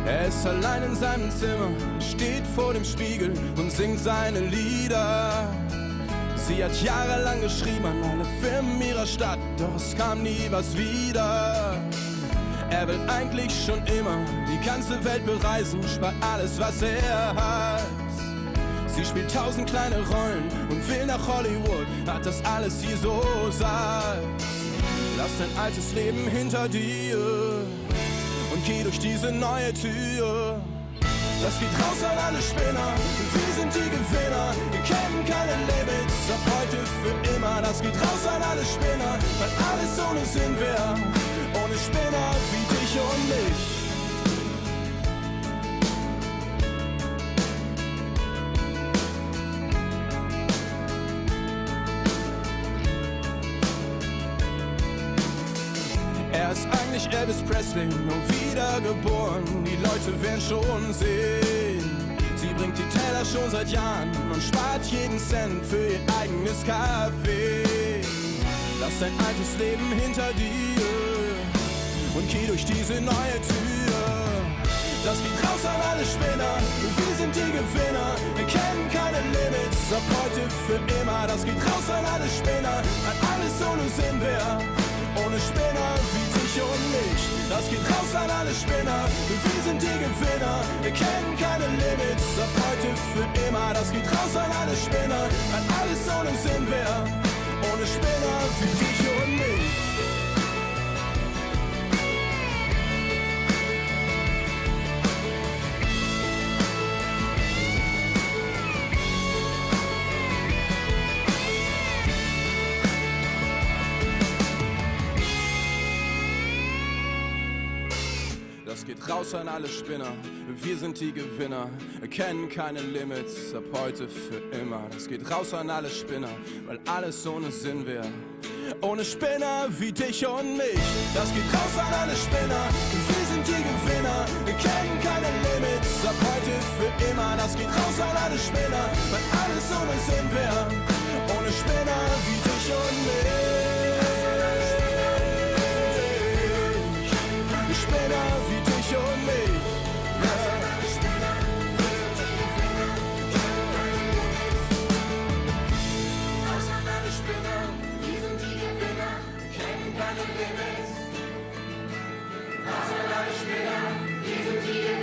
Er ist allein in seinem Zimmer, steht vor dem Spiegel und singt seine Lieder. Sie hat jahrelang geschrieben an alle Firmen ihrer Stadt, doch es kam nie was wieder. Er will eigentlich schon immer die ganze Welt bereisen, spart alles, was er hat. Sie spielt 1000 kleine Rollen und will nach Hollywood, hat das alles hier so satt. Lass dein altes Leben hinter dir und geh durch diese neue Tür. Das geht raus an alle Spinner, wir sind die Gewinner, wir kennen keine Limits, ab heute für immer. Das geht raus an alle Spinner, weil alles ohne Sinn wäre, ohne Spinner wie dich und mich. Er ist eigentlich Elvis Presley, nur wiedergeboren, die Leute werden schon sehen. Sie bringt die Teller schon seit Jahren und spart jeden Cent für ihr eigenes Café. Lass dein altes Leben hinter dir und geh durch diese neue Tür. Das geht raus an alle Spinner, wir sind die Gewinner, wir kennen keine Limits, ab heute für immer. Das geht raus an alle Spinner, an alles ohne Sinn wäre, ohne Spinner wie dich und mich. Das geht raus an alle Spinner, wir sind die Gewinner, wir kennen keine Limits, ab heute für immer. Das geht raus an alle Spinner, an alles ohne Sinn wäre, ohne Spinner wie dich und mich. Das geht raus an alle Spinner, wir sind die Gewinner, kennen keine Limits, ab heute für immer. Das geht raus an alle Spinner, weil alles ohne Sinn wäre, ohne Spinner wie dich und mich. Das geht raus an alle Spinner, wir sind die Gewinner, wir kennen keine Limits, ab heute für immer. Das geht raus an alle Spinner, weil alles ohne Sinn wäre, ohne Spinner wie dich und mich. Spinner wie dich und mich. Raus an alle Spinner, wir sind die Gewinner, kennen keine Limits. Raus an alle Spinner, wir sind die Gewinner.